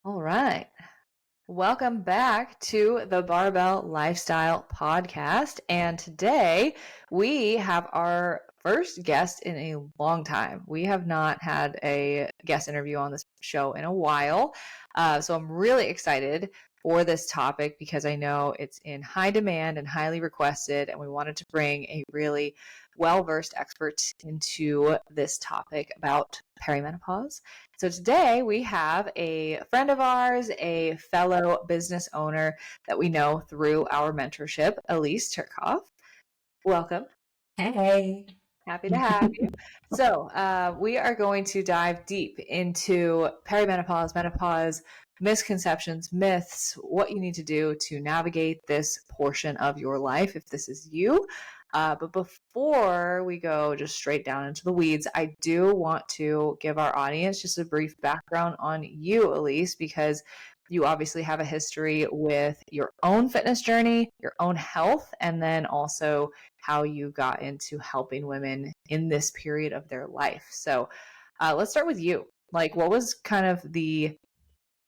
All right. Welcome back to the Barbell Lifestyle Podcast. And today we have our first guest in a long time. We have not had a guest interview on this show in a while. So I'm really excited for this topic because I know it's in high demand and highly requested. And we wanted to bring a really well-versed expert into this topic about perimenopause. So today we have a friend of ours, a fellow business owner that we know through our mentorship, Elise Tzurkov. Welcome. Hey. Happy to have you. So we are going to dive deep into perimenopause, menopause, misconceptions, myths, what you need to do to navigate this portion of your life if this is you. But before we go just straight down into the weeds, I do want to give our audience just a brief background on you, Elise, because you obviously have a history with your own fitness journey, your own health, and then also how you got into helping women in this period of their life. So let's start with you. Like, what was kind of the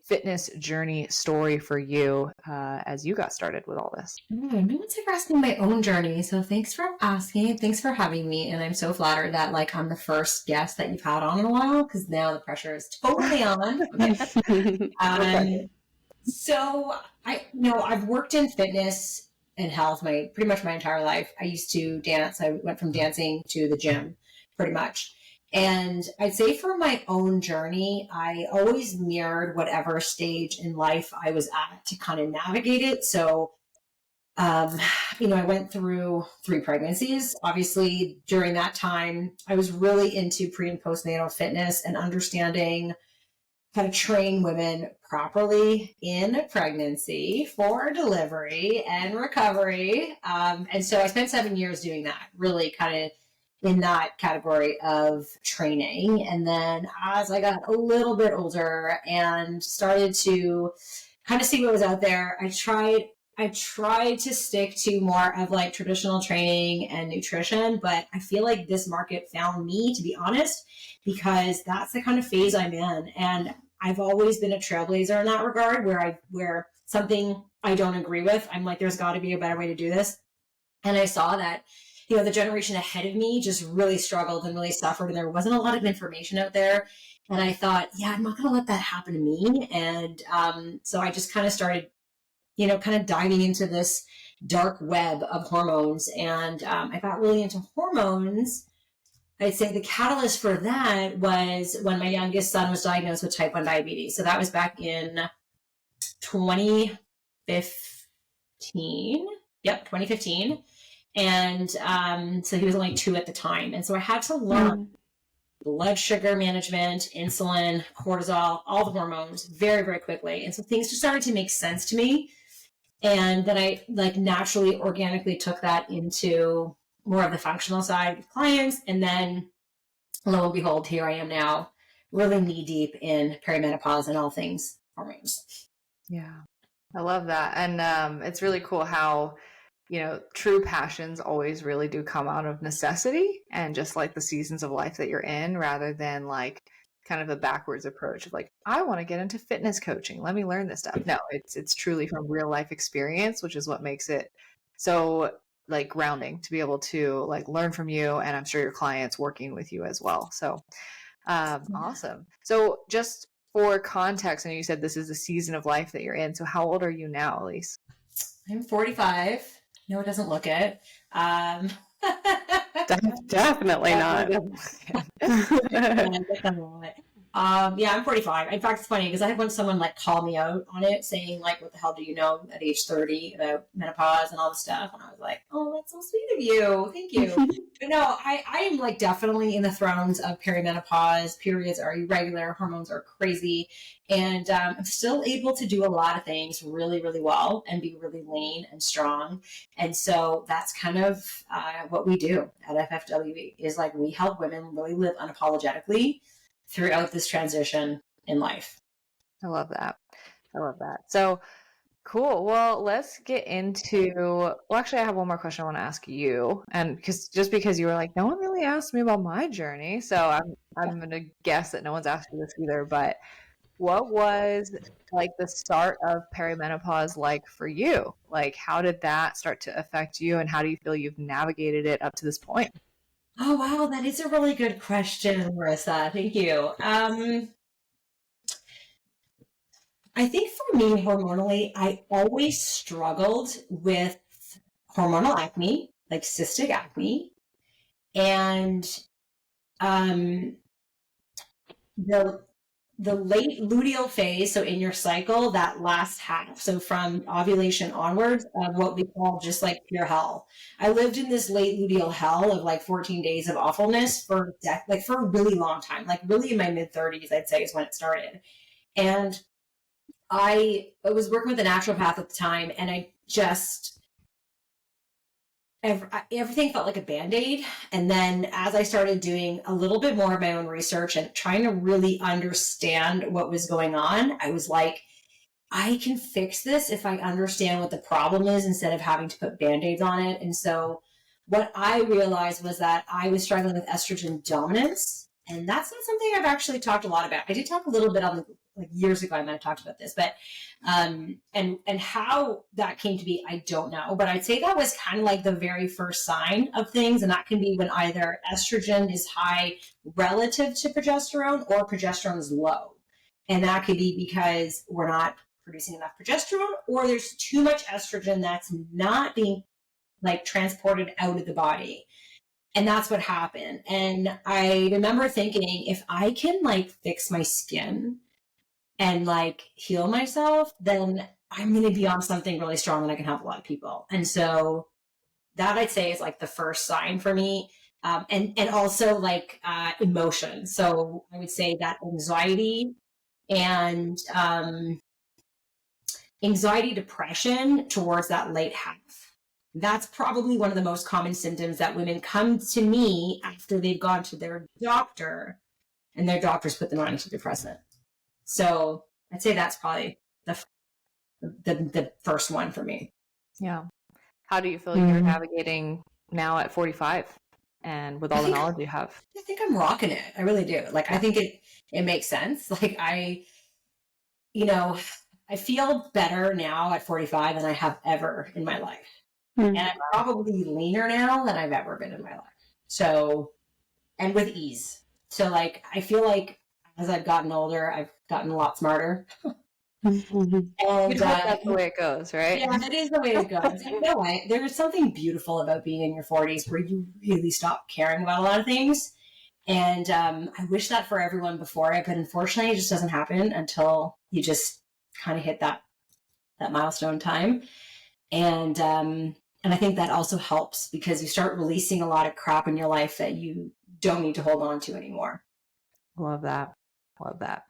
fitness journey story for you as you got started with all this? No one's ever asked me my own journey, so thanks for asking. Thanks for having me, and I'm so flattered that I'm the first guest that you've had on in a while because now the pressure is totally on. So I've worked in fitness and health pretty much my entire life. I used to dance. I went from dancing to the gym, pretty much. And I'd say for my own journey, I always mirrored whatever stage in life I was at to kind of navigate it. So, I went through 3 pregnancies. Obviously, during that time, I was really into pre and postnatal fitness and understanding how to train women properly in pregnancy for delivery and recovery. And so I spent 7 years doing that, really kind of in that category of training. And then as I got a little bit older and started to kind of see what was out there, I tried to stick to more of traditional training and nutrition, but I feel like this market found me, to be honest, because that's the kind of phase I'm in. And I've always been a trailblazer in that regard, where something I don't agree with, I'm like, there's got to be a better way to do this. And I saw that, the generation ahead of me just really struggled and really suffered, and there wasn't a lot of information out there. And I thought, I'm not going to let that happen to me. And so I just kind of started, kind of diving into this dark web of hormones. And I got really into hormones. I'd say the catalyst for that was when my youngest son was diagnosed with type 1 diabetes. So that was back in 2015. Yep, 2015. And so he was only 2 at the time. And so I had to learn blood sugar management, insulin, cortisol, all the hormones very, very quickly. And so things just started to make sense to me. And then I naturally, organically took that into more of the functional side with clients. And then lo and behold, here I am now, really knee deep in perimenopause and all things hormones. Yeah, I love that. And it's really cool how, true passions always really do come out of necessity and just the seasons of life that you're in, rather than kind of a backwards approach of I want to get into fitness coaching. Let me learn this stuff. No, it's truly from real life experience, which is what makes it so grounding to be able to learn from you, and I'm sure your clients working with you as well. So awesome. So just for context, I know you said this is the season of life that you're in. So how old are you now, Elise? I'm 45. No, it doesn't look it. Definitely not. I'm 45. In fact, it's funny because I had someone call me out on it, saying what the hell do you know at age 30 about menopause and all this stuff? And I was like, oh, that's so sweet of you. Thank you. But no, I am definitely in the thrones of perimenopause. Periods are irregular. Hormones are crazy. And I'm still able to do a lot of things really, really well and be really lean and strong. And so that's kind of what we do at FFWE is we help women really live unapologetically throughout this transition in life. I love that. So cool. Well, let's get into, actually I have one more question I want to ask you. And because you were no one really asked me about my journey. So I'm going to guess that no one's asked you this either, but what was like the start of perimenopause like for you? Like, how did that start to affect you, and how do you feel you've navigated it up to this point? Oh, wow. That is a really good question, Marissa. Thank you. I think for me, hormonally, I always struggled with hormonal acne, like cystic acne, and the late luteal phase, so in your cycle, that last half, so from ovulation onwards, of what we call just like pure hell. I lived in this late luteal hell of like 14 days of awfulness for for a really long time, like really in my mid 30s, I'd say is when it started. And I was working with a naturopath at the time, and I just everything felt like a Band-Aid. And then as I started doing a little bit more of my own research and trying to really understand what was going on, I was like, I can fix this if I understand what the problem is instead of having to put Band-Aids on it. And so what I realized was that I was struggling with estrogen dominance. And that's not something I've actually talked a lot about. I did talk a little bit on like years ago, I might have talked about this, but and how that came to be, I don't know. But I'd say that was kind of like the very first sign of things. And that can be when either estrogen is high relative to progesterone or progesterone is low. And that could be because we're not producing enough progesterone, or there's too much estrogen that's not being like transported out of the body. And that's what happened. And I remember thinking, if I can like fix my skin and like heal myself, then I'm going to be on something really strong and I can help a lot of people. And so that I'd say is like the first sign for me. And also like emotion. So I would say that anxiety and depression towards that late half. That's probably one of the most common symptoms that women come to me after they've gone to their doctor and their doctors put them on antidepressant. So I'd say that's probably the first one for me. Yeah. How do you feel you're navigating now at 45 and with all the knowledge you have? I think I'm rocking it. I really do. Like, I think it makes sense. Like I feel better now at 45 than I have ever in my life. And I'm probably leaner now than I've ever been in my life. So, and with ease. So like, I feel like as I've gotten older, I've gotten a lot smarter. And that's the way it goes, right? Yeah, that is the way it goes. You know what? There's something beautiful about being in your 40s where you really stop caring about a lot of things. And I wish that for everyone before it, but unfortunately it just doesn't happen until you just kind of hit that milestone time. And I think that also helps because you start releasing a lot of crap in your life that you don't need to hold on to anymore. Love that. Love that.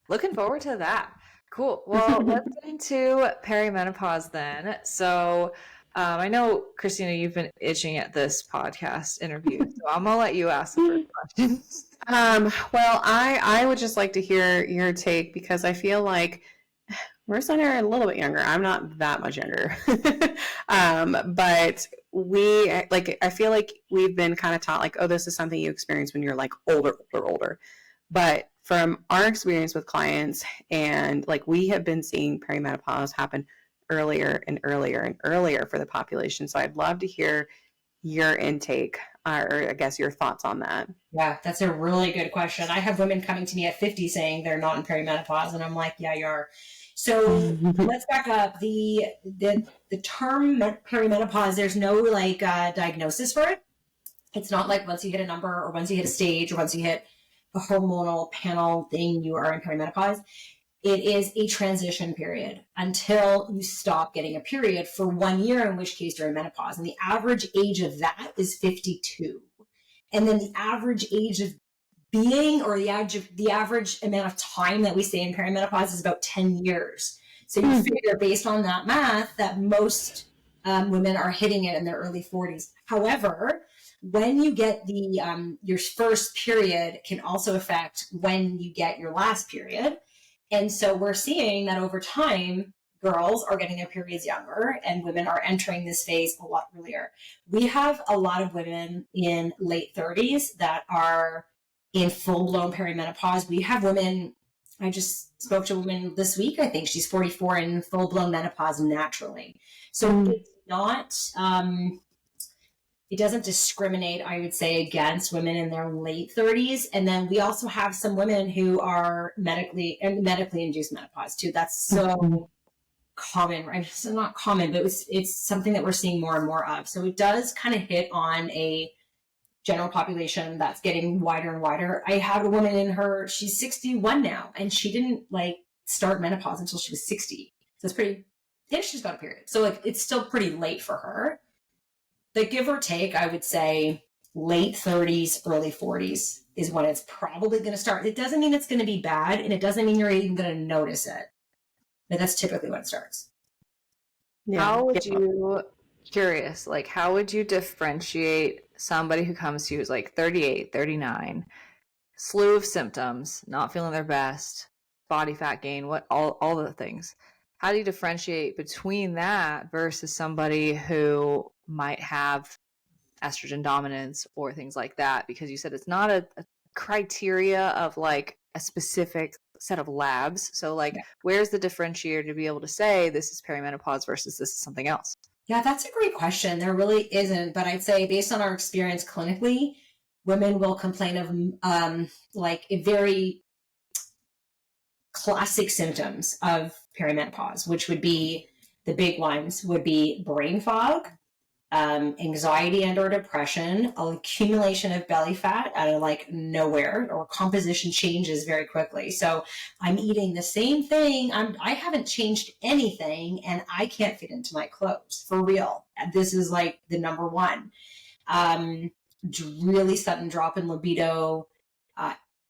Looking forward to that. Cool. Well, let's get into perimenopause then. So I know, Christina, you've been itching at this podcast interview, so I'm going to let you ask the first question. Well, I would just like to hear your take because I feel like Marissa and I are a little bit younger. I'm not that much younger. But I feel like we've been kind of taught like, oh, this is something you experience when you're like older. But from our experience with clients and like we have been seeing perimenopause happen earlier and earlier and earlier for the population. So I'd love to hear your intake or I guess your thoughts on that. Yeah, that's a really good question. I have women coming to me at 50 saying they're not in perimenopause and I'm like, yeah, you are. So let's back up. The term perimenopause, there's no like diagnosis for it. It's not like once you hit a number or once you hit a stage or once you hit a hormonal panel thing, you are in perimenopause. It is a transition period until you stop getting a period for 1 year, in which case you're in menopause. And the average age of that is 52. And then the average age of being, or the average amount of time that we stay in perimenopause is about 10 years. So you figure based on that math that most women are hitting it in their early 40s. However, when you get your first period can also affect when you get your last period. And so we're seeing that over time, girls are getting their periods younger and women are entering this phase a lot earlier. We have a lot of women in late 30s that are in full-blown perimenopause. We have women I just spoke to a woman this week. I think she's 44 in full blown menopause naturally. So it's not, it doesn't discriminate, I would say, against women in their late 30s. And then we also have some women who are medically induced menopause too. That's so common, right? So not common, but it's something that we're seeing more and more of. So it does kind of hit on a general population that's getting wider and wider. I have a woman she's 61 now, and she didn't like start menopause until she was 60. So it's pretty, and she's got a period. So like, it's still pretty late for her. The give or take, I would say late 30s, early 40s is when it's probably going to start. It doesn't mean it's going to be bad, and it doesn't mean you're even going to notice it. But that's typically when it starts. Yeah. How would you, curious, like how would you differentiate somebody who comes to you who's like 38, 39, slew of symptoms, not feeling their best, body fat gain, all the things. How do you differentiate between that versus somebody who might have estrogen dominance or things like that? Because you said it's not a criteria of like a specific set of labs. So like, where's the differentiator to be able to say this is perimenopause versus this is something else? Yeah, that's a great question. There really isn't, but I'd say based on our experience clinically, women will complain of like a very classic symptoms of perimenopause, which would be the big ones would be brain fog, anxiety and or depression, accumulation of belly fat out of like nowhere, or composition changes very quickly. So I'm eating the same thing. I haven't changed anything, and I can't fit into my clothes for real. This is like the number one. Really sudden drop in libido,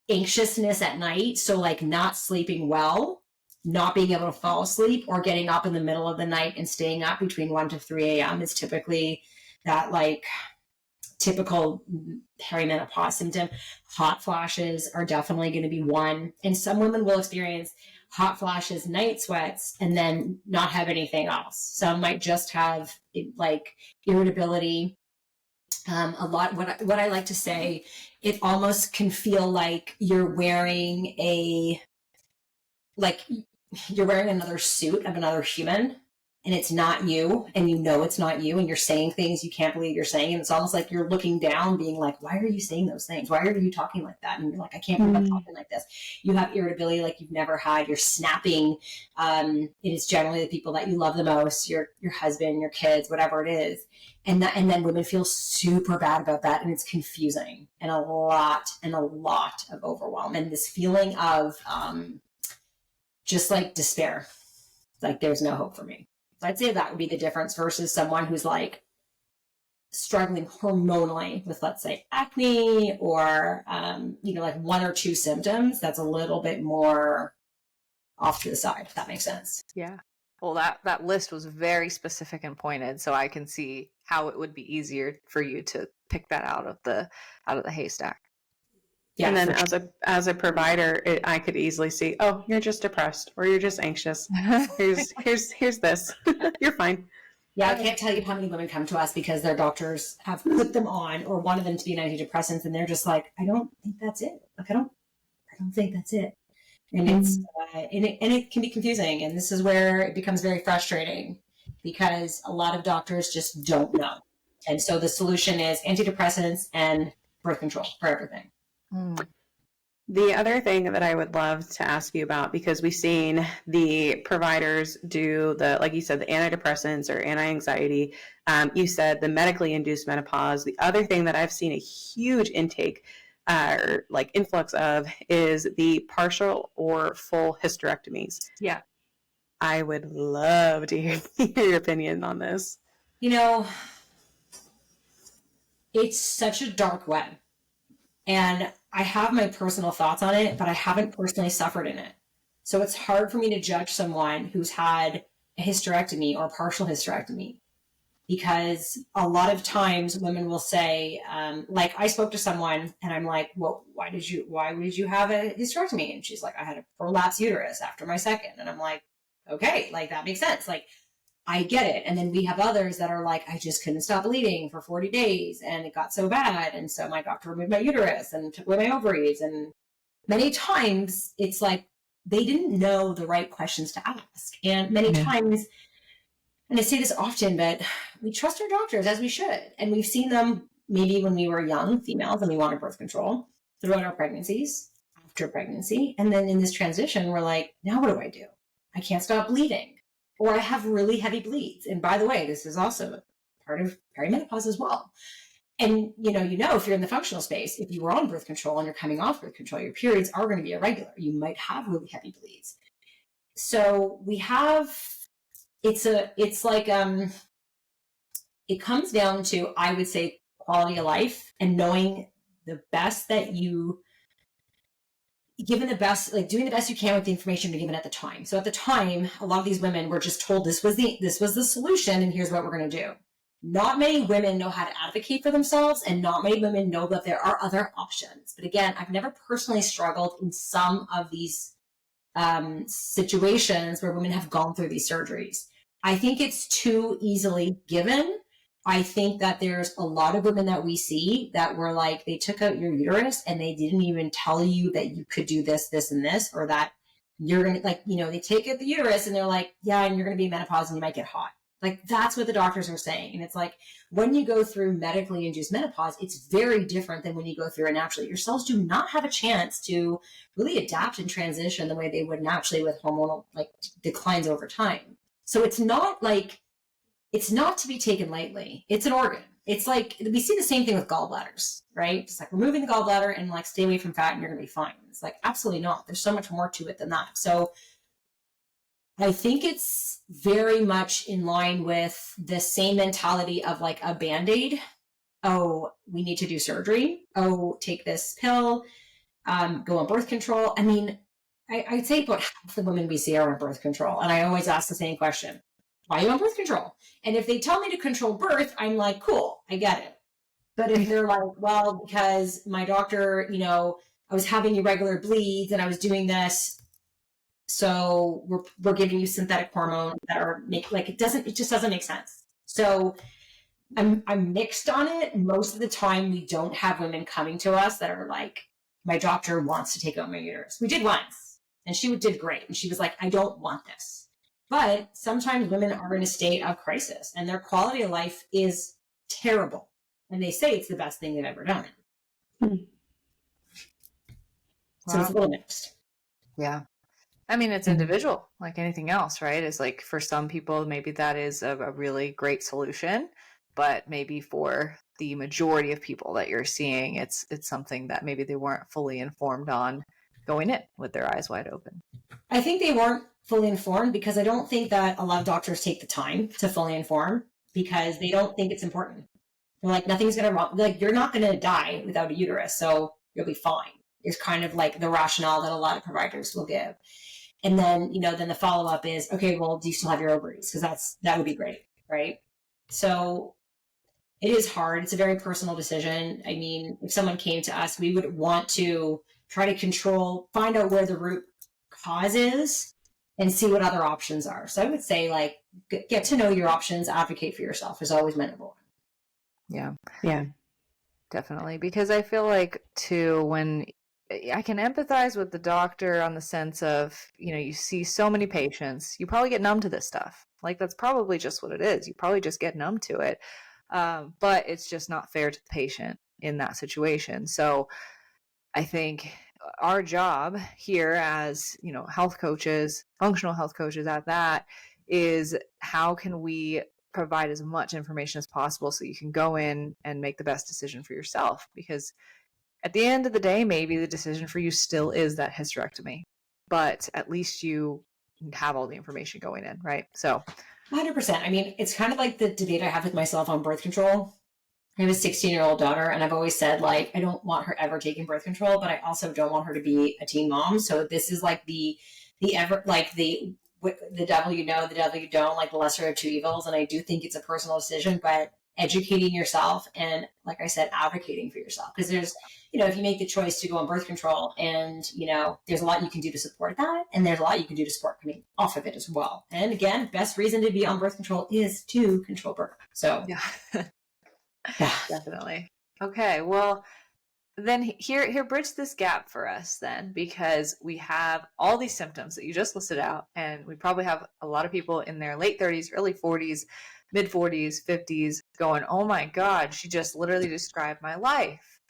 anxiousness at night. So like not sleeping well, not being able to fall asleep, or getting up in the middle of the night and staying up between 1 to 3 a.m. is typically that like typical perimenopause symptom. Hot flashes are definitely going to be one. And some women will experience hot flashes, night sweats, and then not have anything else. Some might just have like irritability. A lot, what I like to say, it almost can feel like you're wearing another suit of another human, and it's not you, and you know it's not you, and you're saying things you can't believe you're saying, and it's almost like you're looking down being like, why are you saying those things? Why are you talking like that? And you're like, I can't believe I'm talking like this. You have irritability like you've never had. You're snapping. It is generally the people that you love the most, your husband, your kids, whatever it is. And then women feel super bad about that, and it's confusing, and a lot of overwhelm, and this feeling of just like despair, like there's no hope for me. So I'd say that would be the difference versus someone who's like struggling hormonally with, let's say, acne or like 1 or 2 symptoms. That's a little bit more off to the side, if that makes sense. Yeah. Well, that list was very specific and pointed, so I can see how it would be easier for you to pick that out of the haystack. Yeah, and then as a provider, I could easily see, oh, you're just depressed or you're just anxious. Here's this. You're fine. Yeah, I can't tell you how many women come to us because their doctors have put them on or wanted them to be on antidepressants, and they're just like, I don't think that's it. Like I don't think that's it. And it's and it can be confusing, and this is where it becomes very frustrating because a lot of doctors just don't know. And so the solution is antidepressants and birth control for everything. The other thing that I would love to ask you about, because we've seen the providers do like you said, the antidepressants or anti-anxiety. You said the medically induced menopause. The other thing that I've seen a huge intake or like influx of is the partial or full hysterectomies. Yeah. I would love to hear your opinion on this. It's such a dark web. And I have my personal thoughts on it, but I haven't personally suffered in it. So it's hard for me to judge someone who's had a hysterectomy or a partial hysterectomy, because a lot of times women will say, like I spoke to someone and I'm like, well, why did you have a hysterectomy? And she's like, I had a prolapsed uterus after my second. And I'm like, okay, like that makes sense. Like I get it. And then we have others that are like, I just couldn't stop bleeding for 40 days and it got so bad. And so my doctor removed my uterus and took away my ovaries. And many times it's like they didn't know the right questions to ask. And many times, and I say this often, but we trust our doctors as we should. And we've seen them maybe when we were young females and we wanted birth control throughout our pregnancies, after pregnancy. And then in this transition, we're like, now what do I do? I can't stop bleeding, or I have really heavy bleeds. And by the way, this is also part of perimenopause as well. And if you're in the functional space, if you were on birth control and you're coming off birth control, your periods are going to be irregular. You might have really heavy bleeds. So we have, it comes down to, I would say, quality of life and knowing the best that you, given the best, like doing the best you can with the information you're given at the time. So at the time, a lot of these women were just told this was the solution and here's what we're going to do. Not many women know how to advocate for themselves, and not many women know that there are other options. But again, I've never personally struggled in some of these situations where women have gone through these surgeries. I think it's too easily given. I think that there's a lot of women that we see that were like, they took out your uterus and they didn't even tell you that you could do this, this, and this, or that you're going to, they take out the uterus and they're like, yeah, and you're going to be in menopause and you might get hot. Like, that's what the doctors are saying. And it's like, when you go through medically induced menopause, it's very different than when you go through it naturally. Your cells do not have a chance to really adapt and transition the way they would naturally with hormonal declines over time. So it's not to be taken lightly. It's an organ. It's like, we see the same thing with gallbladders, right? Just like removing the gallbladder and stay away from fat and you're going to be fine. It's like, absolutely not. There's so much more to it than that. So I think it's very much in line with the same mentality of like a Band-Aid. Oh, we need to do surgery. Oh, take this pill, go on birth control. I mean, I'd say about half the women we see are on birth control. And I always ask the same question: why are you on birth control? And if they tell me to control birth, I'm like, cool, I get it. But if they're like, well, because my doctor, I was having irregular bleeds and I was doing this, so we're giving you synthetic hormones that are it just doesn't make sense. So I'm mixed on it. Most of the time we don't have women coming to us that are like, my doctor wants to take out my uterus. We did once and she did great. And she was like, I don't want this. But sometimes women are in a state of crisis and their quality of life is terrible. And they say it's the best thing they've ever done. So it's a little mixed. Yeah. I mean, it's individual, like anything else, right? It's like, for some people, maybe that is a really great solution, but maybe for the majority of people that you're seeing, it's something that maybe they weren't fully informed on going in with their eyes wide open. I think they weren't fully informed because I don't think that a lot of doctors take the time to fully inform because they don't think it's important. They're like, nothing's going to wrong. Like, you're not going to die without a uterus, so you'll be fine. It's kind of like the rationale that a lot of providers will give. And then, then the follow-up is, okay, well, do you still have your ovaries? Because that would be great, right? So it is hard. It's a very personal decision. I mean, if someone came to us, we would want to try to find out where the root cause is and see what other options are. So I would say, get to know your options, advocate for yourself is always my number one. Yeah. Yeah. Definitely. Because I feel like, too, when I can empathize with the doctor on the sense of, you see so many patients, you probably get numb to this stuff. Like, that's probably just what it is. You probably just get numb to it. But it's just not fair to the patient in that situation. So I think our job here as, health coaches, functional health coaches at that, is how can we provide as much information as possible so you can go in and make the best decision for yourself? Because at the end of the day, maybe the decision for you still is that hysterectomy, but at least you have all the information going in, right? So 100%. I mean, it's kind of like the debate I have with myself on birth control. I have a 16-year-old daughter, and I've always said, I don't want her ever taking birth control, but I also don't want her to be a teen mom. So this is like the devil you know, the devil you don't, like the lesser of two evils. And I do think it's a personal decision, but educating yourself and, like I said, advocating for yourself. Because there's, if you make the choice to go on birth control and, there's a lot you can do to support that. And there's a lot you can do to support coming off of it as well. And again, best reason to be on birth control is to control birth. So yeah, definitely. Okay. Well, then here bridge this gap for us then, because we have all these symptoms that you just listed out, and we probably have a lot of people in their late 30s, early 40s, mid 40s, 50s going, oh my God, she just literally described my life.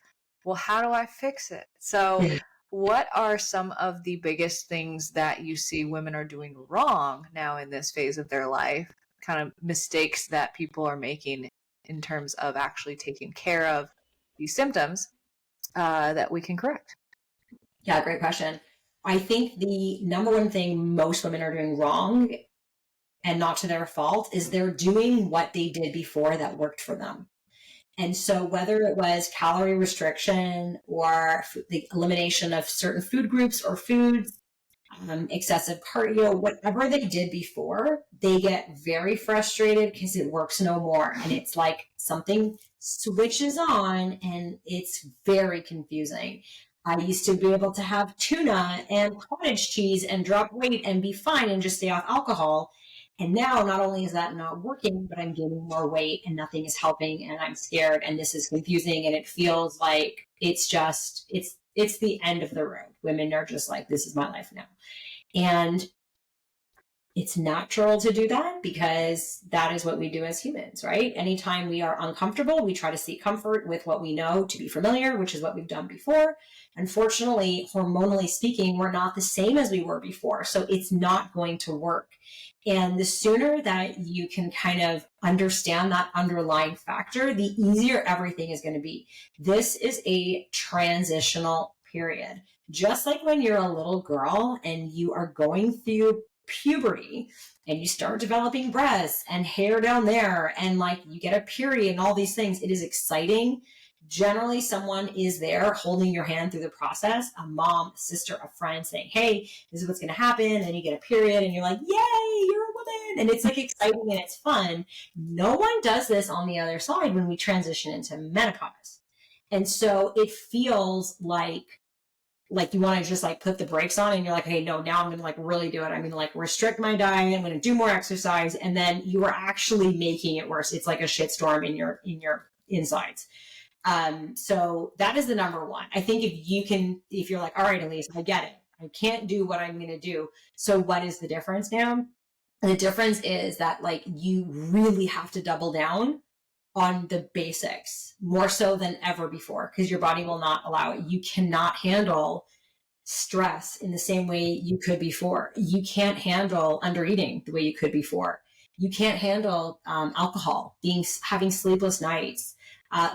Well, how do I fix it? So what are some of the biggest things that you see women are doing wrong now in this phase of their life, kind of mistakes that people are making in terms of actually taking care of these symptoms that we can correct? Yeah, great question. I think the number one thing most women are doing wrong, and not to their fault, is they're doing what they did before that worked for them. And so whether it was calorie restriction or the elimination of certain food groups or foods, excessive cardio, whatever they did before, they get very frustrated because it works no more. And it's like something switches on and it's very confusing. I used to be able to have tuna and cottage cheese and drop weight and be fine and just stay off alcohol. And now not only is that not working, but I'm gaining more weight and nothing is helping and I'm scared and this is confusing and it feels like it's the end of the road. Women are just like, this is my life now. And it's natural to do that because that is what we do as humans, right? Anytime we are uncomfortable, we try to seek comfort with what we know to be familiar, which is what we've done before. Unfortunately, hormonally speaking, we're not the same as we were before. So it's not going to work. And the sooner that you can kind of understand that underlying factor, the easier everything is going to be. This is a transitional period. Just like when you're a little girl and you are going through puberty and you start developing breasts and hair down there and like you get a period and all these things, it is exciting. Generally, someone is there holding your hand through the process, a mom, a sister, a friend saying, hey, this is what's going to happen. And you get a period and you're like, yay, you're a woman. And it's like exciting and it's fun. No one does this on the other side when we transition into menopause. And so it feels like you want to just like put the brakes on and you're like, hey, no, now I'm going to like really do it. I'm going to like restrict my diet. I'm going to do more exercise. And then you are actually making it worse. It's like a shitstorm in your insides. So that is the number one. I think if you're like, all right, Elise, I get it. I can't do what I'm going to do. So what is the difference now? And the difference is that like you really have to double down on the basics more so than ever before because your body will not allow it. You cannot handle stress in the same way you could before. You can't handle undereating the way you could before. You can't handle alcohol, having sleepless nights,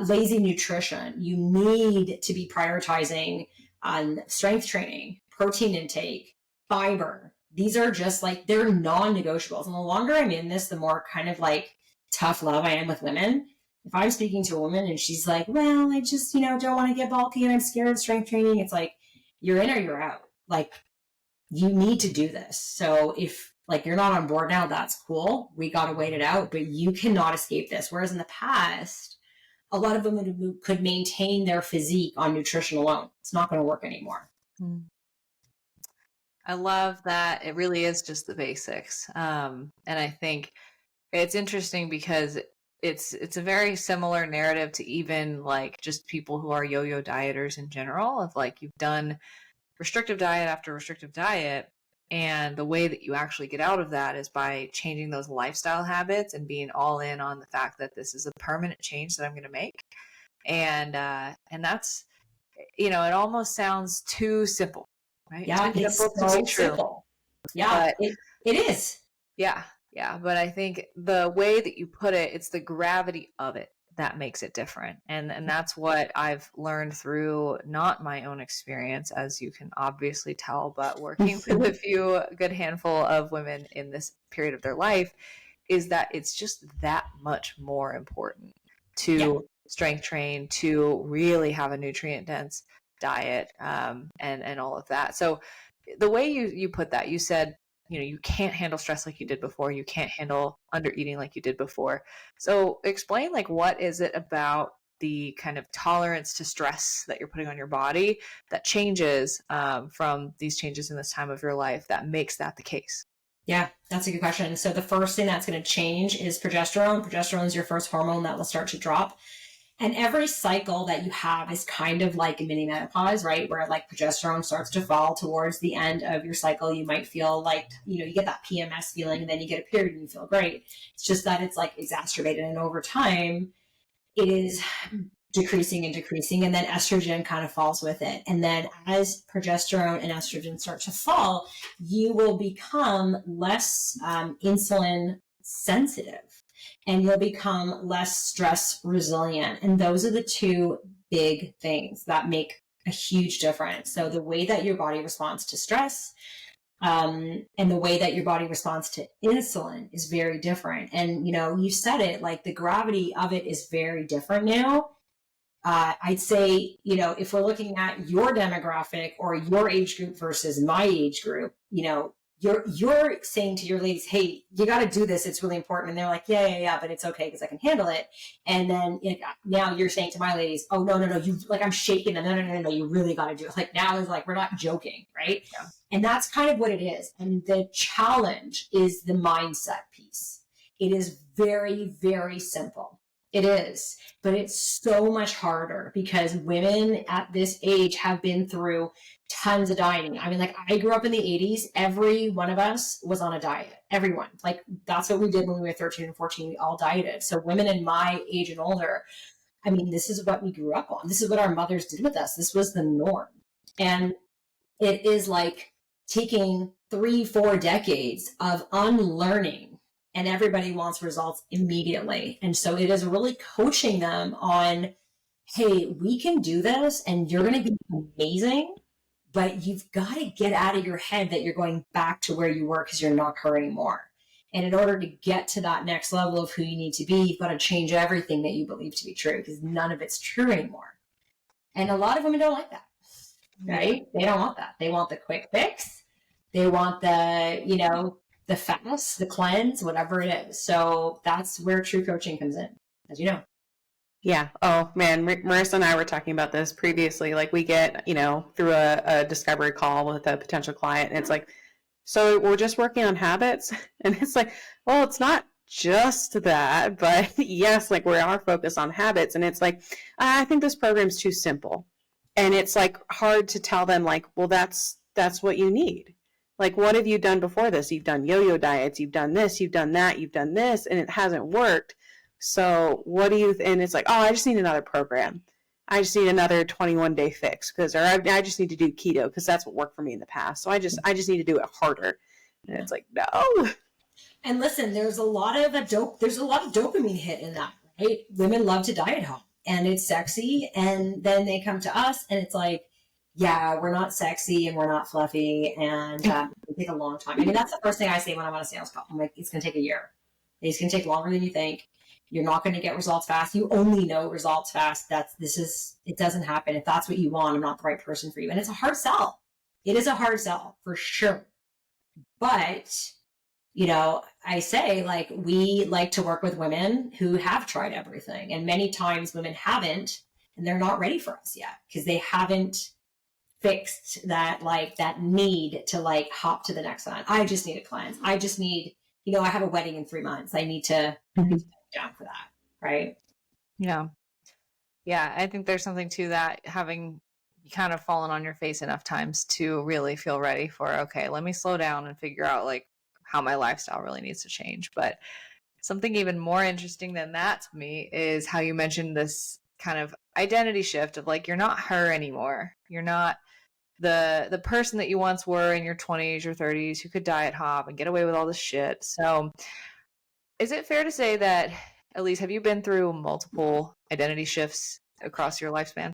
lazy nutrition. You need to be prioritizing on strength training, protein intake, fiber. These are just like, they're non-negotiables. And the longer I'm in this, the more kind of like tough love I am with women. If I'm speaking to a woman and she's like, well, I just, don't want to get bulky and I'm scared of strength training. It's like, you're in or you're out. Like, you need to do this. So if like you're not on board now, that's cool. We got to wait it out, but you cannot escape this. Whereas in the past, a lot of women could maintain their physique on nutrition alone. It's not going to work anymore. I love that. It really is just the basics. And I think it's interesting because it's a very similar narrative to even like just people who are yo-yo dieters in general, of like you've done restrictive diet after restrictive diet, and the way that you actually get out of that is by changing those lifestyle habits and being all in on the fact that this is a permanent change that I'm going to make. And that's, it almost sounds too simple, right? Yeah, it's so simple. Yeah, but it is. Yeah. Yeah, but I think the way that you put it, it's the gravity of it that makes it different. And that's what I've learned through not my own experience, as you can obviously tell, but working with a good handful of women in this period of their life, is that it's just that much more important to strength train, to really have a nutrient dense diet, and all of that. So the way you put that, you said, you can't handle stress like you did before. You can't handle undereating like you did before. So explain, like, what is it about the kind of tolerance to stress that you're putting on your body that changes from these changes in this time of your life that makes that the case? Yeah, that's a good question. So the first thing that's going to change is progesterone. Progesterone is your first hormone that will start to drop. And every cycle that you have is kind of like a mini menopause, right? Where like progesterone starts to fall towards the end of your cycle. You might feel like, you get that PMS feeling, and then you get a period and you feel great. It's just that it's like exacerbated. And over time, it is decreasing and decreasing. And then estrogen kind of falls with it. And then as progesterone and estrogen start to fall, you will become less insulin sensitive, and you'll become less stress resilient. And those are the two big things that make a huge difference. So the way that your body responds to stress, and the way that your body responds to insulin is very different. And, you said it, like the gravity of it is very different now. I'd say, if we're looking at your demographic or your age group versus my age group, you're saying to your ladies, hey, you got to do this. It's really important. And they're like, yeah, but it's okay because I can handle it. And then now you're saying to my ladies, oh, no, you like, I'm shaking them. No, you really got to do it. Like now is like, we're not joking. Right. Yeah. And that's kind of what it is. And the challenge is the mindset piece. It is very, very simple. It is, but it's so much harder because women at this age have been through tons of dieting. I mean, like I grew up in the 80s. Every one of us was on a diet. Everyone. Like that's what we did when we were 13 and 14. We all dieted. So women in my age and older, I mean, this is what we grew up on. This is what our mothers did with us. This was the norm. And it is like taking 3-4 decades of unlearning, and everybody wants results immediately. And so it is really coaching them on, hey, we can do this and you're going to be amazing, but you've got to get out of your head that you're going back to where you were because you're not her anymore. And in order to get to that next level of who you need to be, you've got to change everything that you believe to be true because none of it's true anymore. And a lot of women don't like that, right? They don't want that. They want the quick fix. They want the fast, the cleanse, whatever it is. So that's where true coaching comes in, as you know. Yeah. Oh man, Marissa and I were talking about this previously. Like we get, through a discovery call with a potential client, and it's like, so we're just working on habits, and it's like, well, it's not just that, but yes, like we are focused on habits, and it's like, I think this program's too simple, and it's like hard to tell them like, well, that's what you need. Like, what have you done before this? You've done yo-yo diets, you've done this, you've done that, you've done this, and it hasn't worked. So what do you, and it's like, oh, I just need another program. I just need another 21-day fix or I just need to do keto because that's what worked for me in the past. So I just need to do it harder. And it's like, no. And listen, there's a lot of dopamine hit in that, right? Women love to diet home and it's sexy. And then they come to us and it's like, yeah, we're not sexy and we're not fluffy and it take a long time. I mean, that's the first thing I say when I'm on a sales call. I'm like, it's going to take a year. It's going to take longer than you think. You're not going to get results fast. You only know results fast. It doesn't happen. If that's what you want, I'm not the right person for you. And it's a hard sell. It is a hard sell for sure. But, I say like, we like to work with women who have tried everything. And many times women haven't, and they're not ready for us yet because they haven't fixed that need to like hop to the next one. I just need a cleanse. I just need, I have a wedding in 3 months. I need to down for that. Right. Yeah. Yeah. I think there's something to that, having kind of fallen on your face enough times to really feel ready for, okay, let me slow down and figure out like how my lifestyle really needs to change. But something even more interesting than that to me is how you mentioned this kind of identity shift of like, you're not her anymore. You're not the person that you once were in your 20s or 30s who could diet hop and get away with all this shit. So is it fair to say that, Elise, have you been through multiple identity shifts across your lifespan?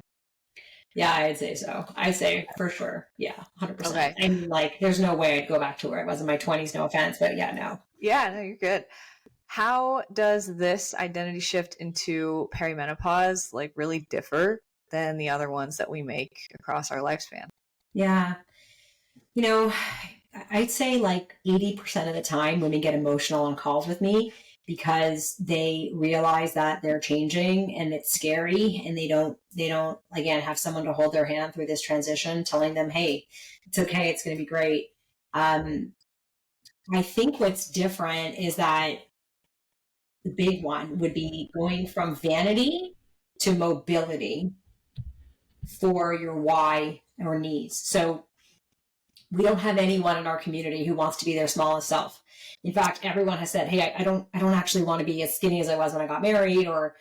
Yeah, I'd say so. I'd say for sure. Yeah, 100%. Okay. I mean, like, there's no way I'd go back to where I was in my 20s, no offense, but yeah, no. Yeah, no, you're good. How does this identity shift into perimenopause like really differ than the other ones that we make across our lifespan? Yeah. I'd say like 80% of the time women get emotional on calls with me because they realize that they're changing and it's scary and they don't again have someone to hold their hand through this transition, telling them, hey, it's okay, it's going to be great. I think what's different is that the big one would be going from vanity to mobility for your why or needs. So we don't have anyone in our community who wants to be their smallest self. In fact, everyone has said, hey, I don't actually want to be as skinny as I was when I got married, or,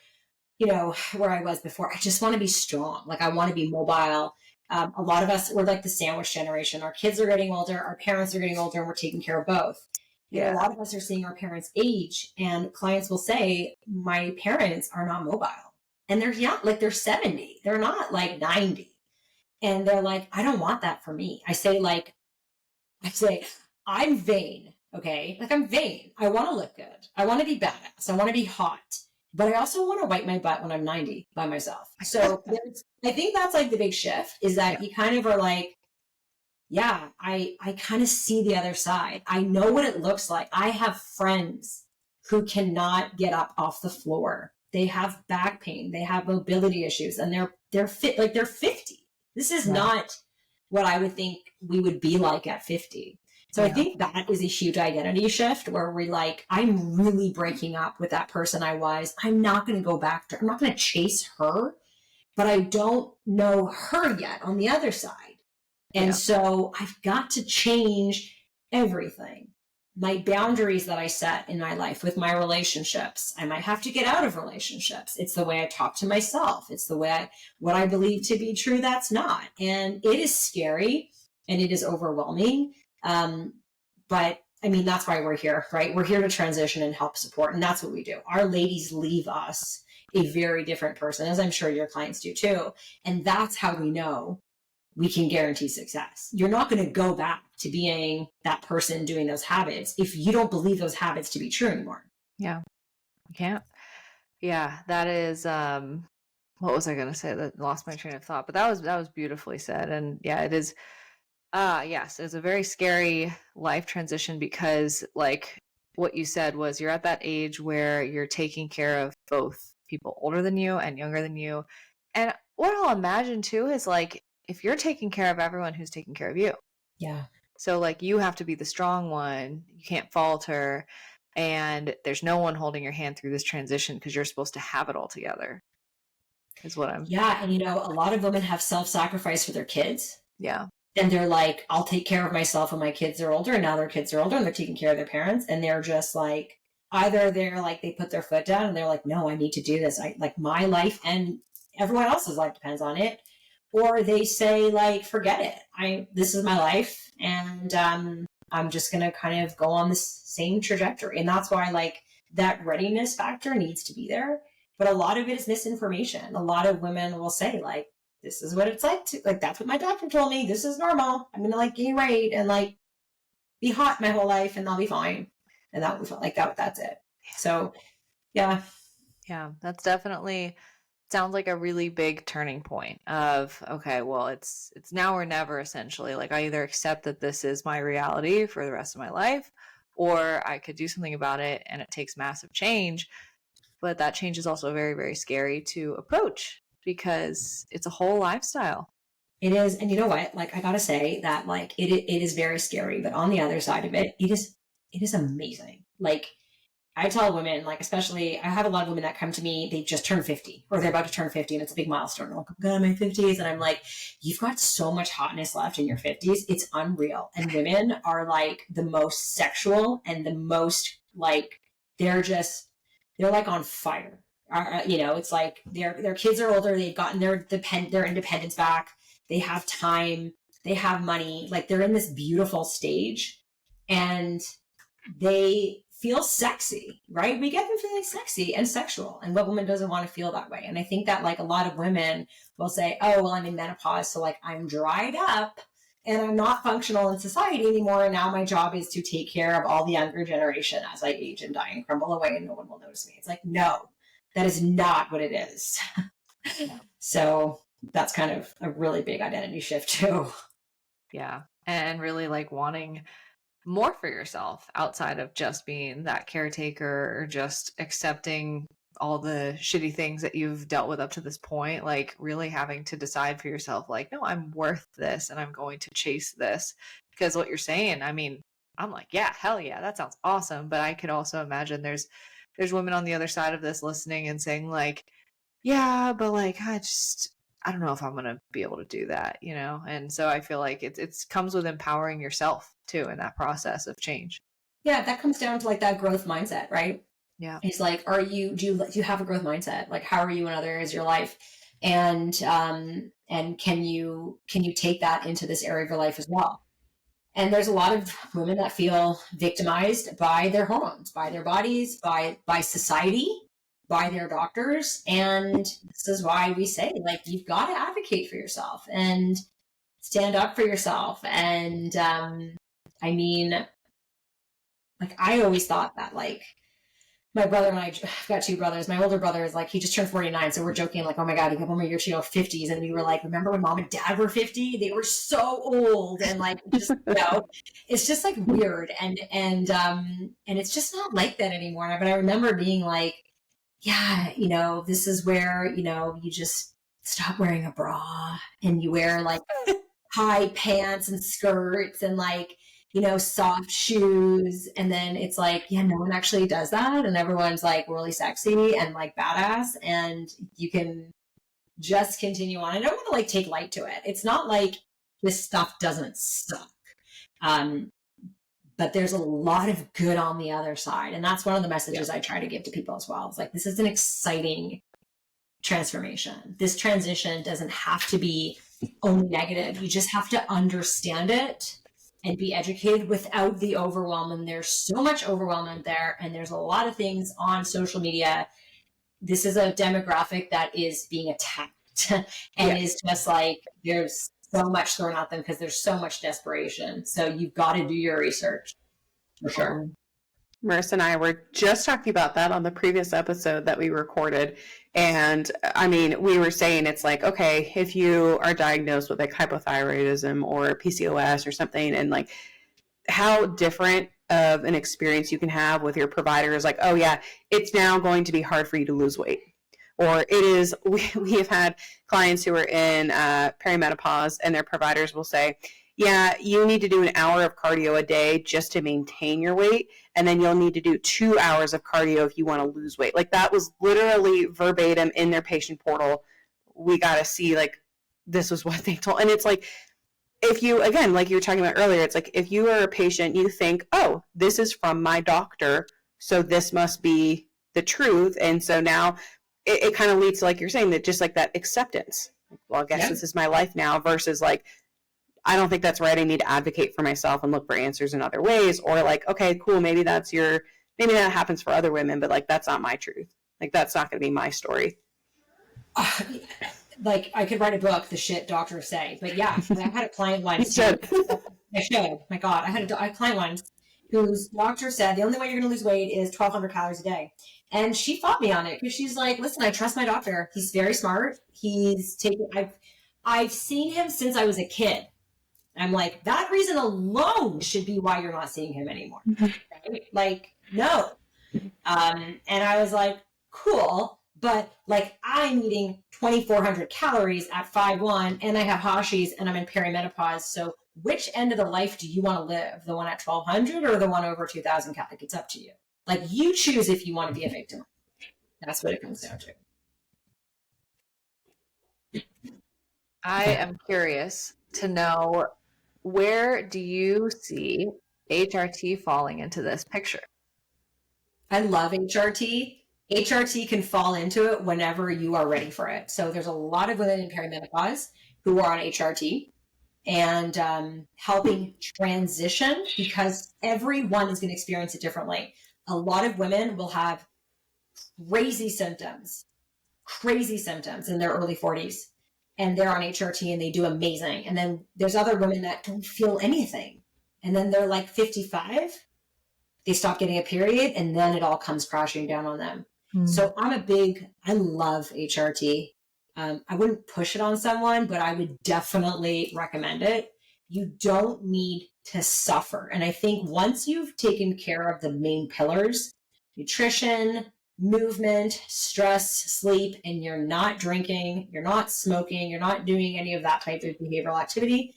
you know, where I was before. I just want to be strong. Like, I want to be mobile. A lot of us, we're like the sandwich generation. Our kids are getting older, our parents are getting older, and we're taking care of both. You know, a lot of us are seeing our parents age, and clients will say, my parents are not mobile. And they're young, like they're 70. They're not like 90. And they're like, I don't want that for me. I say, I'm vain. Okay. Like, I'm vain. I want to look good. I want to be badass. I want to be hot, but I also want to wipe my butt when I'm 90 by myself. So I think that's like the big shift, is that you kind of are like, yeah, I kind of see the other side. I know what it looks like. I have friends who cannot get up off the floor. They have back pain. They have mobility issues, and they're fit, like they're 50. This is not what I would think we would be like at 50. So I think that is a huge identity shift, where we're like, I'm really breaking up with that person I was. I'm not going to go back to, I'm not going to chase her, but I don't know her yet on the other side. And so I've got to change everything. My boundaries that I set in my life with my relationships. I might have to get out of relationships. It's the way I talk to myself. It's the way what I believe to be true, that's not. And it is scary and it is overwhelming. But I mean, that's why we're here, right? We're here to transition and help support. And that's what we do. Our ladies leave us a very different person, as I'm sure your clients do too. And that's how we know we can guarantee success. You're not going to go back to being that person doing those habits if you don't believe those habits to be true anymore. Yeah, you can't. Yeah, that is, what was I going to say? That lost my train of thought, but that was beautifully said. And yeah, it is, yes, it's a very scary life transition, because like what you said was, you're at that age where you're taking care of both people older than you and younger than you. And what I'll imagine too is, like, if you're taking care of everyone, who's taking care of you? Yeah. So like, you have to be the strong one. You can't falter. And there's no one holding your hand through this transition, because you're supposed to have it all together, is what I'm. Yeah. And, you know, a lot of women have self-sacrifice for their kids. Yeah. And they're like, I'll take care of myself when my kids are older. And now their kids are older and they're taking care of their parents. And they're just like, either they're like, they put their foot down and they're like, no, I need to do this. I like, my life and everyone else's life depends on it. Or they say, like, forget it. This is my life, and I'm just going to kind of go on this same trajectory. And that's why, like, that readiness factor needs to be there. But a lot of it is misinformation. A lot of women will say, like, this is what it's like to, like, that's what my doctor told me. This is normal. I'm going to, like, gain weight and, like, be hot my whole life, and I'll be fine. And that was like, that's it. So, yeah. Yeah, that's definitely sounds like a really big turning point of, okay, well, it's now or never, essentially. Like, I either accept that this is my reality for the rest of my life, or I could do something about it, and it takes massive change. But that change is also very, very scary to approach, because it's a whole lifestyle. It is. And you know what? Like, I got to say that, like, it is very scary, but on the other side of it, it is amazing. Like, I tell women, like, especially, I have a lot of women that come to me, they just turned 50, or they're about to turn 50, and it's a big milestone. They're like, oh God, my 50s. And I'm like, you've got so much hotness left in your 50s. It's unreal. And women are like the most sexual and the most, like, they're like on fire. You know, it's like their kids are older. They've gotten their independence back. They have time. They have money. Like, they're in this beautiful stage, and they feel sexy, right? We get them feeling sexy and sexual, and what woman doesn't want to feel that way? And I think that, like, a lot of women will say, oh, well, I'm in menopause, so, like, I'm dried up and I'm not functional in society anymore, and now my job is to take care of all the younger generation as I age and die and crumble away, and no one will notice me. It's like, no, that is not what it is. So that's kind of a really big identity shift too. Yeah. And really, like, wanting more for yourself outside of just being that caretaker, or just accepting all the shitty things that you've dealt with up to this point. Like, really having to decide for yourself, like, no, I'm worth this, and I'm going to chase this. Because what you're saying, I mean, I'm like, yeah, hell yeah, that sounds awesome. But I could also imagine there's women on the other side of this listening and saying, like, yeah, but like, I don't know if I'm going to be able to do that, And so I feel like it's comes with empowering yourself too in that process of change. Yeah, that comes down to like that growth mindset, right? Yeah. It's like, do you have a growth mindset? Like, how are you in other areas of your life? And can you take that into this area of your life as well? And there's a lot of women that feel victimized by their hormones, by their bodies, by society, by their doctors. And this is why we say, like, you've got to advocate for yourself and stand up for yourself. And I mean, like, I always thought that, like, my brother and I've got two brothers. My older brother is like, he just turned 49. So we're joking like, oh my God, he got one more year to 50s. And we were like, remember when mom and dad were 50? They were so old. And like, just, it's just like weird. And it's just not like that anymore. But I remember being like, yeah, this is where, you just stop wearing a bra and you wear like high pants and skirts and like, soft shoes. And then it's like, yeah, no one actually does that. And everyone's like really sexy and like badass. And you can just continue on. I don't want to like take light to it. It's not like this stuff doesn't suck. But there's a lot of good on the other side. And that's one of the messages I try to give to people as well. It's like, this is an exciting transformation. This transition doesn't have to be only negative. You just have to understand it and be educated without the overwhelm. And there's so much overwhelm there. And there's a lot of things on social media. This is a demographic that is being attacked and is just like, there's so much thrown at them because there's so much desperation. So you've got to do your research for sure. Marissa and I were just talking about that on the previous episode that we recorded. And I mean, we were saying it's like, okay, if you are diagnosed with like hypothyroidism or PCOS or something, and like how different of an experience you can have with your provider is like, oh yeah, it's now going to be hard for you to lose weight. Or it is, we have had clients who are in perimenopause and their providers will say, yeah, you need to do an hour of cardio a day just to maintain your weight. And then you'll need to do 2 hours of cardio if you want to lose weight. Like that was literally verbatim in their patient portal. We got to see like, this was what they told. And it's like, if you, again, like you were talking about earlier, it's like, if you are a patient, you think, oh, this is from my doctor, so this must be the truth. And so now it kind of leads to, like you're saying, that just like that acceptance. Well, I guess this is my life now versus like, I don't think that's right. I need to advocate for myself and look for answers in other ways. Or like, okay, cool. Maybe that happens for other women, but like, that's not my truth. Like, that's not going to be my story. Like I could write a book, the shit doctors say, but yeah, I had a client once. I should. My God, I had a client once whose doctor said the only way you're going to lose weight is 1,200 calories a day. And she fought me on it because she's like, listen, I trust my doctor. He's very smart. I've seen him since I was a kid. I'm like, that reason alone should be why you're not seeing him anymore. Right? Like, no. And I was like, cool. But like, I'm eating 2,400 calories at 5'1", and I have Hashis and I'm in perimenopause. So which end of the life do you want to live? The one at 1,200 or the one over 2,000 calories? It's up to you. Like, you choose if you want to be a victim. That's what it comes down to. I am curious to know, where do you see HRT falling into this picture? I love HRT. HRT can fall into it whenever you are ready for it. So there's a lot of women in perimenopause who are on HRT and helping transition, because everyone is going to experience it differently. A lot of women will have crazy symptoms in their early 40s, and they're on HRT and they do amazing. And then there's other women that don't feel anything. And then they're like 55, they stop getting a period, and then it all comes crashing down on them. So I love HRT. I wouldn't push it on someone, but I would definitely recommend it. You don't need to suffer. And I think once you've taken care of the main pillars, nutrition, movement, stress, sleep, and you're not drinking, you're not smoking, you're not doing any of that type of behavioral activity,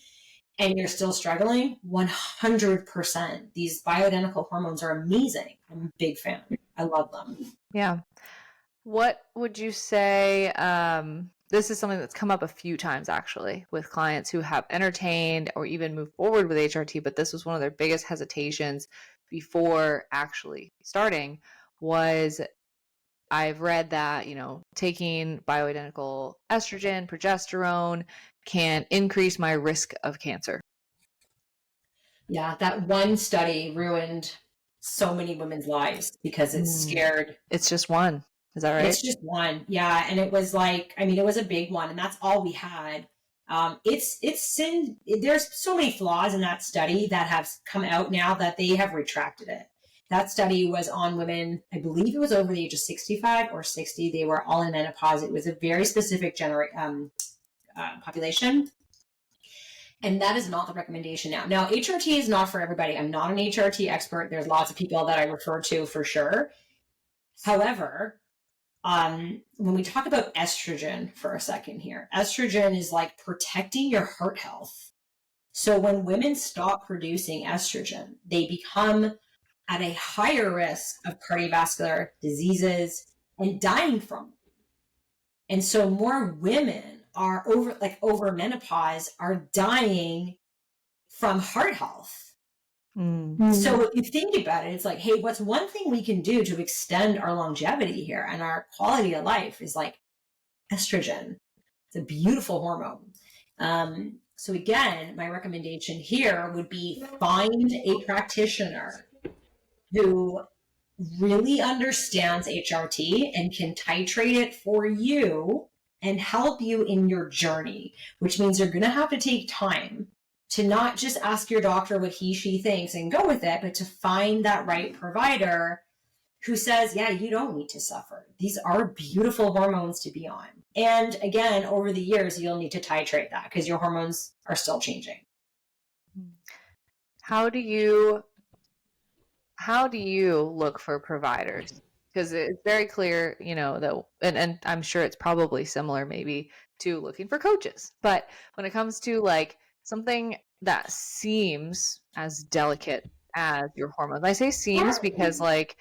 and you're still struggling, 100%. These bioidentical hormones are amazing. I'm a big fan. I love them. Yeah. What would you say? This is something that's come up a few times actually with clients who have entertained or even moved forward with HRT, but this was one of their biggest hesitations before actually starting was I've read that, taking bioidentical estrogen, progesterone can increase my risk of cancer. Yeah, that one study ruined so many women's lives because it scared. It's just one. Is that right? It's just one. Yeah. And it was like, I mean, it was a big one and that's all we had. There's so many flaws in that study that have come out now that they have retracted it. That study was on women, I believe it was over the age of 65 or 60. They were all in menopause. It was a very specific population. And that is not the recommendation now. Now, HRT is not for everybody. I'm not an HRT expert. There's lots of people that I refer to for sure. However, when we talk about estrogen for a second here, estrogen is like protecting your heart health. So when women stop producing estrogen, they become at a higher risk of cardiovascular diseases and dying from them. And so more women are over menopause are dying from heart health. Mm-hmm. So if you think about it, it's like, hey, what's one thing we can do to extend our longevity here and our quality of life is like estrogen. It's a beautiful hormone. So again, my recommendation here would be find a practitioner who really understands HRT and can titrate it for you and help you in your journey, which means you're going to have to take time to not just ask your doctor what she thinks and go with it, but to find that right provider who says, yeah, you don't need to suffer. These are beautiful hormones to be on. And again, over the years, you'll need to titrate that because your hormones are still changing. How do you look for providers? Because it's very clear, that, and I'm sure it's probably similar maybe to looking for coaches. But when it comes to like something that seems as delicate as your hormones, I say seems because like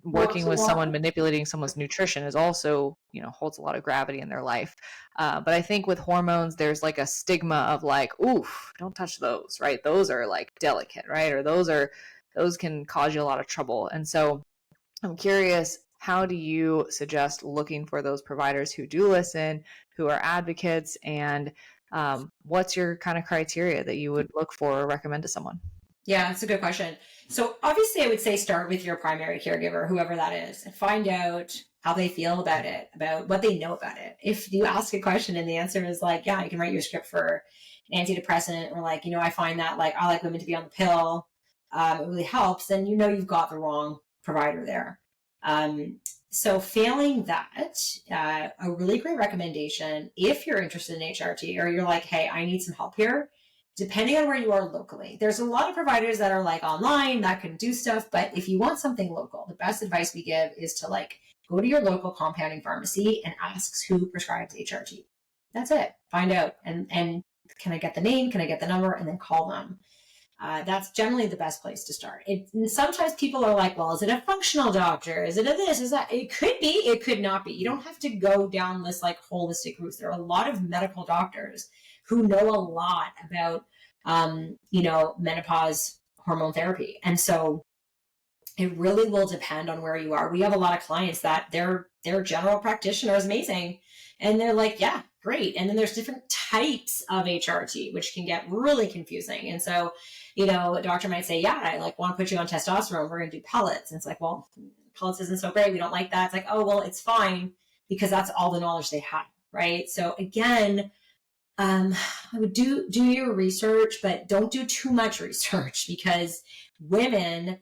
working with someone, manipulating someone's nutrition is also, holds a lot of gravity in their life. But I think with hormones, there's like a stigma of like, oof, don't touch those, right? Those are like delicate, right? Or those can cause you a lot of trouble. And so I'm curious, how do you suggest looking for those providers who do listen, who are advocates, and what's your kind of criteria that you would look for or recommend to someone? Yeah, that's a good question. So obviously I would say start with your primary caregiver, whoever that is, and find out how they feel about it, about what they know about it. If you ask a question and the answer is like, yeah, I can write you a script for an antidepressant, or like, I find that like, I like women to be on the pill, it really helps, then you've got the wrong provider there. So failing that, a really great recommendation, if you're interested in HRT or you're like, hey, I need some help here, depending on where you are locally. There's a lot of providers that are like online that can do stuff, but if you want something local, the best advice we give is to like go to your local compounding pharmacy and ask who prescribes HRT. That's it. Find out. And can I get the name? Can I get the number? And then call them. That's generally the best place to start. And sometimes people are like, well, is it a functional doctor? Is it a this? Is that? It could be, it could not be. You don't have to go down this like holistic route. There are a lot of medical doctors who know a lot about, menopause hormone therapy. And so it really will depend on where you are. We have a lot of clients that their general practitioner is amazing. And they're like, yeah, great. And then there's different types of HRT, which can get really confusing. And so, a doctor might say, yeah, I like want to put you on testosterone. We're going to do pellets. And it's like, well, pellets isn't so great. We don't like that. It's like, oh, well, it's fine because that's all the knowledge they have. Right. So again, I would do your research, but don't do too much research because women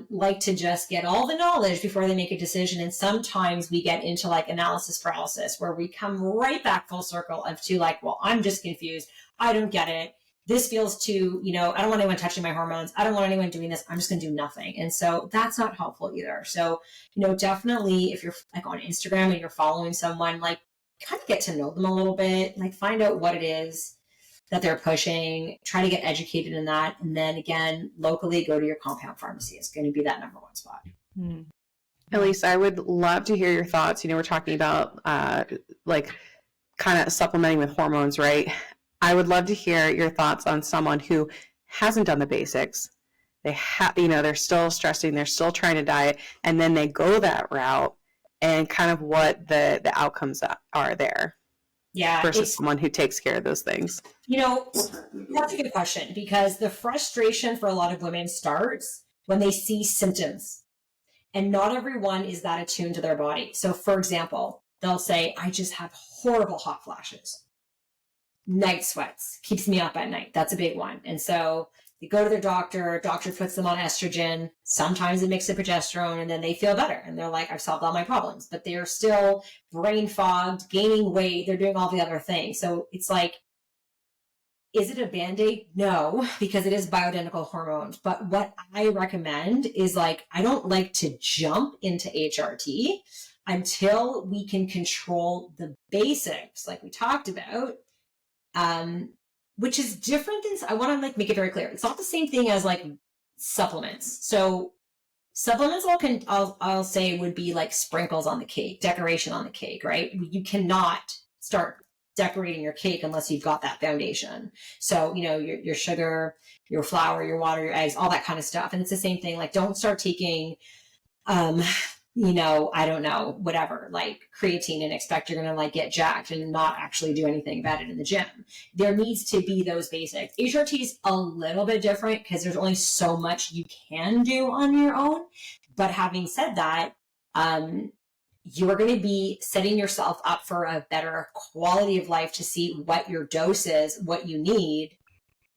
like to just get all the knowledge before they make a decision. And sometimes we get into like analysis paralysis where we come right back full circle to like, well, I'm just confused. I don't get it. This feels too, I don't want anyone touching my hormones. I don't want anyone doing this. I'm just going to do nothing. And so that's not helpful either. So, definitely if you're like on Instagram and you're following someone, like kind of get to know them a little bit, like find out what it is that they're pushing, try to get educated in that. And then again, locally go to your compound pharmacy. It's going to be that number one spot. Elise, I would love to hear your thoughts. We're talking about like kind of supplementing with hormones, right? I would love to hear your thoughts on someone who hasn't done the basics. They're still stressing, they're still trying to diet, and then they go that route, and kind of what the outcomes are there. Yeah. Versus someone who takes care of those things. That's a good question, because the frustration for a lot of women starts when they see symptoms, and not everyone is that attuned to their body. So for example, they'll say, I just have horrible hot flashes, night sweats, keeps me up at night. That's a big one. And so they go to their doctor puts them on estrogen. Sometimes it mixes with progesterone, and then they feel better. And they're like, I've solved all my problems, but they're still brain fogged, gaining weight. They're doing all the other things. So it's like, is it a Band-Aid? No, because it is bioidentical hormones. But what I recommend is, like, I don't like to jump into HRT until we can control the basics, like we talked about, which is different than, I want to make it very clear. It's not the same thing as like supplements. So supplements I'll say would be like sprinkles on the cake, decoration on the cake, right? You cannot start decorating your cake unless you've got that foundation. So, your sugar, your flour, your water, your eggs, all that kind of stuff. And it's the same thing. Like, don't start taking, I don't know, whatever, like creatine, and expect you're going to like get jacked and not actually do anything about it in the gym. There needs to be those basics. HRT is a little bit different because there's only so much you can do on your own. But having said that, you're going to be setting yourself up for a better quality of life to see what your dose is, what you need,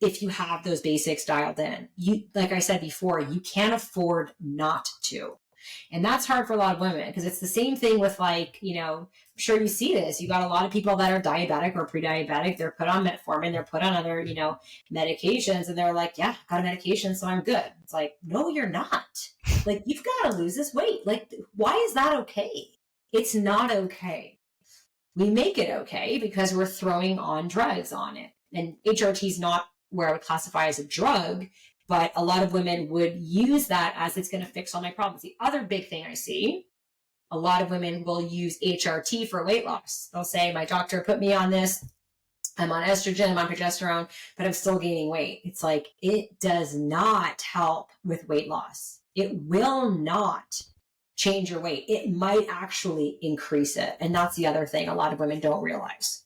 if you have those basics dialed in. Like I said before, you can't afford not to. And that's hard for a lot of women, because it's the same thing with, like, I'm sure you see this. You got a lot of people that are diabetic or pre-diabetic. They're put on metformin, they're put on other, medications, and they're like, yeah, I got a medication, so I'm good. It's like, no, you're not. Like, you've got to lose this weight. Like, why is that okay? It's not okay. We make it okay because we're throwing on drugs on it. And HRT is not where I would classify as a drug, but a lot of women would use that as, it's going to fix all my problems. The other big thing I see, a lot of women will use HRT for weight loss. They'll say, my doctor put me on this. I'm on estrogen, I'm on progesterone, but I'm still gaining weight. It's like, it does not help with weight loss. It will not change your weight. It might actually increase it. And that's the other thing a lot of women don't realize.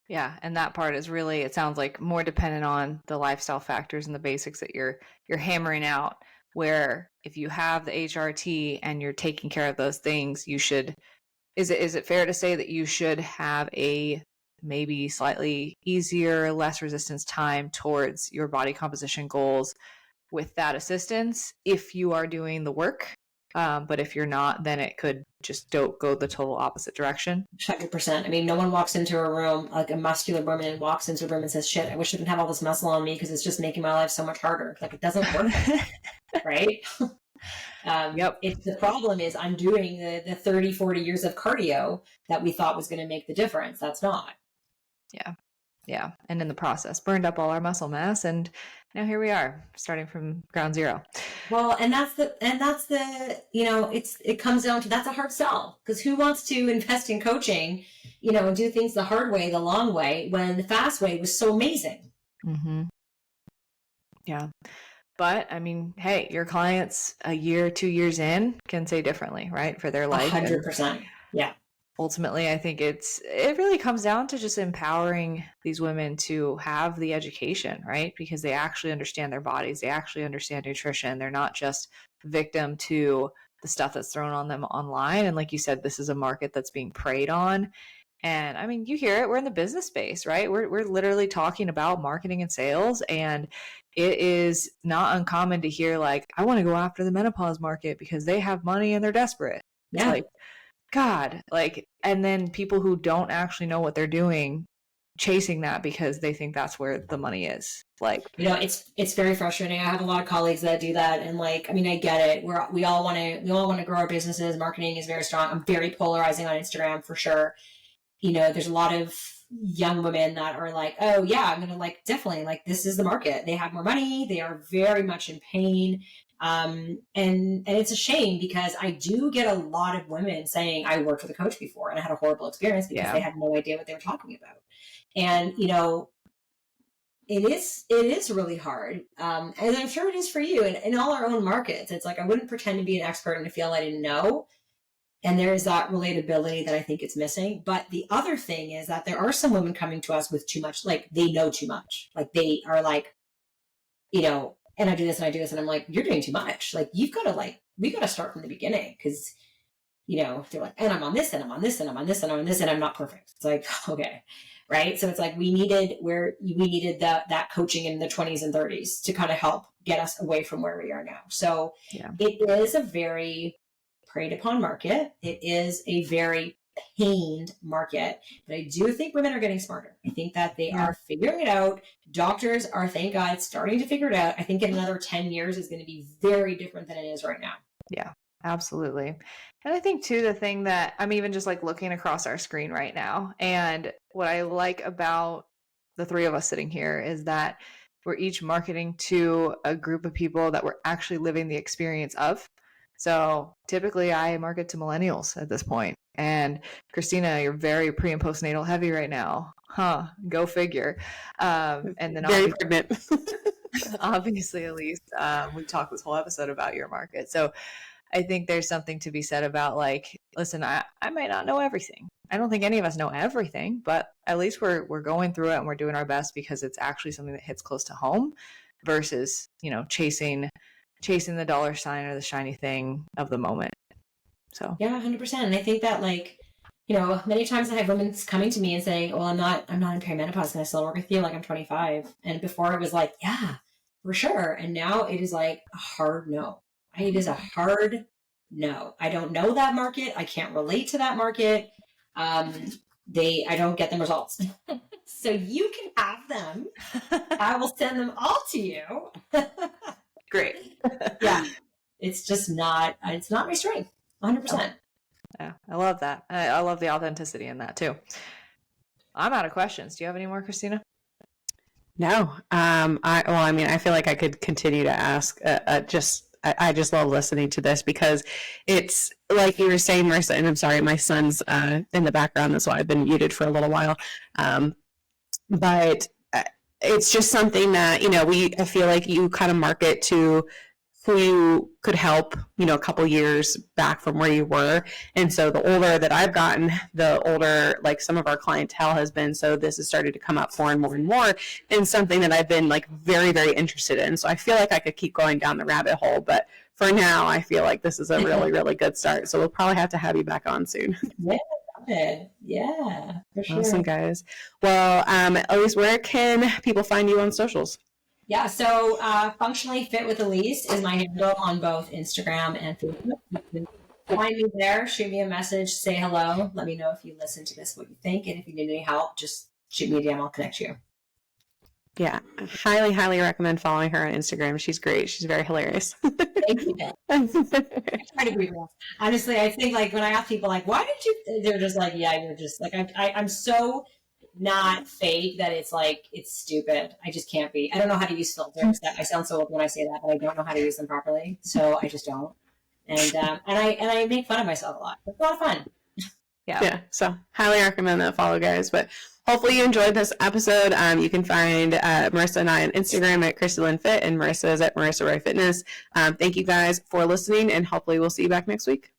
Yeah, and that part is really, it sounds like, more dependent on the lifestyle factors and the basics that you're hammering out, where if you have the HRT and you're taking care of those things, you should, is it fair to say that you should have a maybe slightly easier, less resistance time towards your body composition goals with that assistance if you are doing the work? But if you're not, then it could just go the total opposite direction. 100%. I mean, no one walks into a room, like a muscular woman walks into a room and says, shit, I wish I didn't have all this muscle on me because it's just making my life so much harder. Like, it doesn't work. Right? Yep. The problem is, I'm doing the 30, 40 years of cardio that we thought was going to make the difference. That's not. Yeah. And in the process, burned up all our muscle mass, and now here we are, starting from ground zero. Well, and that's the, it comes down to, that's a hard sell, because who wants to invest in coaching, and do things the hard way, the long way, when the fast way was so amazing. Mm-hmm. Yeah. But I mean, hey, your clients a year, 2 years in can say differently, right? For their life. 100%. Yeah. Ultimately, I think it really comes down to just empowering these women to have the education, right? Because they actually understand their bodies. They actually understand nutrition. They're not just victim to the stuff that's thrown on them online. And like you said, this is a market that's being preyed on. And I mean, you hear it, we're in the business space, right? We're literally talking about marketing and sales. And it is not uncommon to hear, like, I want to go after the menopause market because they have money and they're desperate. Yeah. It's like, God, like, and then people who don't actually know what they're doing chasing that because they think that's where the money is. Like, it's very frustrating. I have a lot of colleagues that do that, and like, I mean, I get it. We all want to grow our businesses. Marketing is very strong. I'm very polarizing on Instagram for sure. There's a lot of young women that are like, oh yeah, I'm gonna, like, definitely, like, this is the market. They have more money. They are very much in pain. And it's a shame because I do get a lot of women saying I worked with a coach before and I had a horrible experience because they had no idea what they were talking about. And, it is really hard. And I'm sure it is for you in all our own markets. It's like, I wouldn't pretend to be an expert in a field I didn't know. And there is that relatability that I think it's missing. But the other thing is that there are some women coming to us with too much, like they know too much. Like they are like, and I do this and I do this. And I'm like, you're doing too much. Like we got to start from the beginning because, they're like, and I'm on this and I'm on this and I'm on this and I'm on this and I'm not perfect. It's like, okay. Right. So it's like we needed that coaching in the 20s and 30s to kind of help get us away from where we are now. So it is a very preyed upon market. It is a very pained market, but I do think women are getting smarter. I think that they are figuring it out. Doctors are, thank God, starting to figure it out. I think in another 10 years is going to be very different than it is right now. Yeah, absolutely. And I think too, the thing that I'm even just like looking across our screen right now, and what I like about the three of us sitting here is that we're each marketing to a group of people that we're actually living the experience of. So typically I market to millennials at this point. And Christina, you're very pre and postnatal heavy right now. Go figure. And then very pregnant. obviously, Elise, we talked this whole episode about your market. So I think there's something to be said about like, listen, I might not know everything. I don't think any of us know everything, but at least we're going through it and we're doing our best because it's actually something that hits close to home versus, chasing the dollar sign or the shiny thing of the moment. So yeah, 100%. And I think that many times I have women coming to me and saying, well, I'm not in perimenopause. Can I still work with you? Like I'm 25. And before it was like, yeah, for sure. And now it is like a hard no. It is a hard no. I don't know that market. I can't relate to that market. I don't get them results. So you can have them. I will send them all to you. great. Yeah. It's just not my strength. 100%. Yeah, I love that. I love the authenticity in that too. I'm out of questions. Do you have any more, Christina? No. I feel like I could continue to ask. I just love listening to this because it's like you were saying, Marissa, and I'm sorry, my son's in the background. That's why I've been muted for a little while. But it's just something that, I feel like you kind of market to who you could help, a couple years back from where you were. And so the older that I've gotten, the older, like some of our clientele has been. So this has started to come up more and more and more, and something that I've been like very, very interested in. So I feel like I could keep going down the rabbit hole, but for now, I feel like this is a really, really good start. So we'll probably have to have you back on soon. Yeah, for sure. Awesome, guys. Well, Elise, where can people find you on socials? Yeah, so Functionally Fit with Elise is my handle on both Instagram and Facebook. You can find me there, shoot me a message, say hello, let me know if you listen to this, what you think, and if you need any help, just shoot me a DM, I'll connect you. Yeah, I highly, highly recommend following her on Instagram. She's great. She's very hilarious. Thank you. I try to be real. Honestly, I think like when I ask people like, why did you, they're just like, yeah, you're just like, I'm so not fake that it's like, it's stupid. I just can't be. I don't know how to use filters. I sound so old when I say that, but I don't know how to use them properly. So I just don't. And I make fun of myself a lot. It's a lot of fun. Yeah. So highly recommend that follow, guys. But hopefully you enjoyed this episode. You can find Marissa and I on Instagram at Christy Lynn Fit, and Marissa is at Marissa Roy Fitness. Thank you guys for listening, and hopefully we'll see you back next week.